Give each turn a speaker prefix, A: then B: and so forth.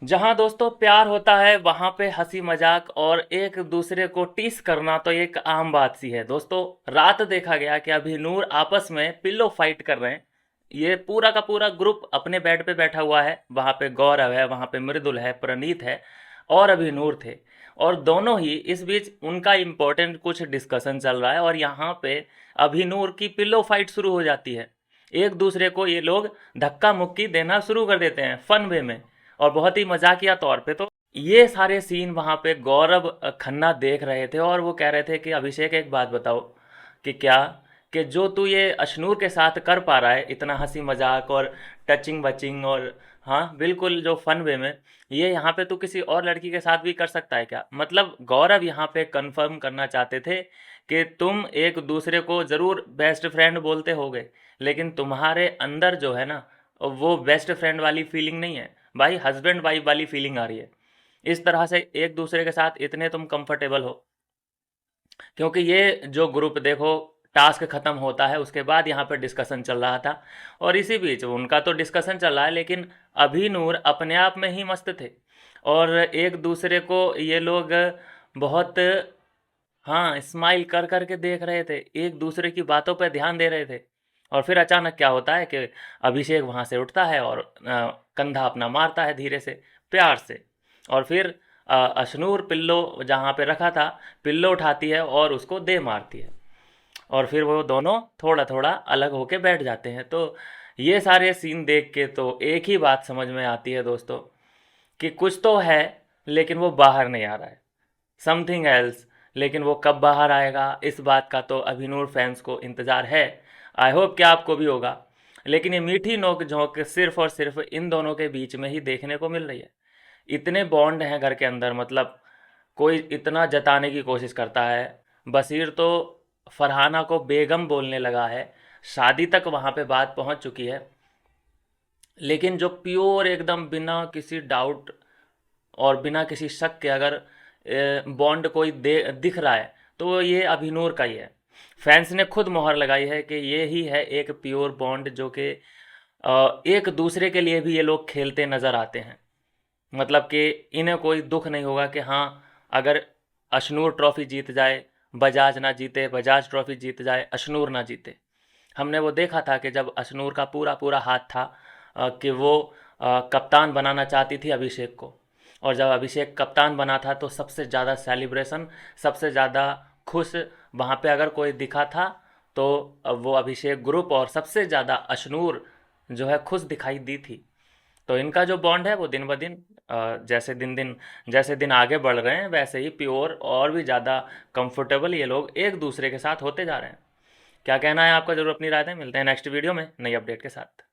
A: जहाँ दोस्तों प्यार होता है वहाँ पे हंसी मजाक और एक दूसरे को टीस करना तो एक आम बात सी है दोस्तों। रात देखा गया कि अभिनूर आपस में पिल्लो फाइट कर रहे हैं। ये पूरा का पूरा ग्रुप अपने बेड पे बैठा हुआ है, वहाँ पे गौरव है, वहाँ पे मृदुल है, प्रणीत है और अभिनूर थे। और दोनों ही इस बीच उनका इम्पोर्टेंट कुछ डिस्कशन चल रहा है और यहाँ पे अभिनूर की पिल्लो फाइट शुरू हो जाती है। एक दूसरे को ये लोग धक्का मुक्की देना शुरू कर देते हैं फन वे में और बहुत ही मजाकिया तौर पे। तो ये सारे सीन वहाँ पे गौरव खन्ना देख रहे थे और वो कह रहे थे कि अभिषेक एक बात बताओ कि क्या कि जो तू ये अशनूर के साथ कर पा रहा है इतना हंसी मजाक और टचिंग बचिंग और हाँ बिल्कुल जो फन वे में, ये यहाँ पे तू किसी और लड़की के साथ भी कर सकता है क्या? मतलब गौरव यहाँ पे कंफर्म करना चाहते थे कि तुम एक दूसरे को ज़रूर बेस्ट फ्रेंड बोलते होगे, लेकिन तुम्हारे अंदर जो है ना वो बेस्ट फ्रेंड वाली फीलिंग नहीं है भाई, हस्बैंड वाइफ वाली फीलिंग आ रही है। इस तरह से एक दूसरे के साथ इतने तुम कंफर्टेबल हो, क्योंकि ये जो ग्रुप देखो टास्क खत्म होता है उसके बाद यहाँ पर डिस्कशन चल रहा था और इसी बीच उनका तो डिस्कशन चल रहा है लेकिन अभी नूर अपने आप में ही मस्त थे और एक दूसरे को ये लोग बहुत हाँ स्माइल कर कर के देख रहे थे, एक दूसरे की बातों पर ध्यान दे रहे थे। और फिर अचानक क्या होता है कि अभिषेक वहाँ से उठता है और कंधा अपना मारता है धीरे से, प्यार से। और फिर अशनूर पिल्लो जहाँ पे रखा था, पिल्लो उठाती है और उसको दे मारती है और फिर वो दोनों थोड़ा थोड़ा अलग होके बैठ जाते हैं। तो ये सारे सीन देख के तो एक ही बात समझ में आती है दोस्तों कि कुछ तो है लेकिन वो बाहर नहीं आ रहा है, समथिंग एल्स। लेकिन वो कब बाहर आएगा इस बात का तो अभिनूर फैंस को इंतज़ार है। आई होप कि आपको भी होगा। लेकिन ये मीठी नोक झोंक सिर्फ और सिर्फ इन दोनों के बीच में ही देखने को मिल रही है। इतने बॉन्ड हैं घर के अंदर, मतलब कोई इतना जताने की कोशिश करता है। बशीर तो फरहाना को बेगम बोलने लगा है, शादी तक वहाँ पे बात पहुँच चुकी है। लेकिन जो प्योर एकदम बिना किसी डाउट और बिना किसी शक के अगर बॉन्ड कोई दे दिख रहा है तो वो ये अभिनूर का ही है। फैंस ने खुद मोहर लगाई है कि ये ही है एक प्योर बॉन्ड जो कि एक दूसरे के लिए भी ये लोग खेलते नज़र आते हैं। मतलब कि इन्हें कोई दुख नहीं होगा कि हाँ अगर अशनूर ट्रॉफी जीत जाए बजाज ना जीते, बजाज ट्रॉफी जीत जाए अशनूर ना जीते। हमने वो देखा था कि जब अशनूर का पूरा पूरा हाथ था कि वो कप्तान बनाना चाहती थी अभिषेक को, और जब अभिषेक कप्तान बना था तो सबसे ज़्यादा सेलिब्रेशन, सबसे ज़्यादा खुश वहाँ पे अगर कोई दिखा था तो वो अभिषेक ग्रुप और सबसे ज़्यादा अशनूर जो है खुश दिखाई दी थी। तो इनका जो बॉन्ड है वो दिन ब दिन जैसे दिन आगे बढ़ रहे हैं वैसे ही प्योर और भी ज़्यादा कंफर्टेबल ये लोग एक दूसरे के साथ होते जा रहे हैं। क्या कहना है आपका, जरूर अपनी राय दें। मिलते हैं नेक्स्ट वीडियो में नई अपडेट के साथ।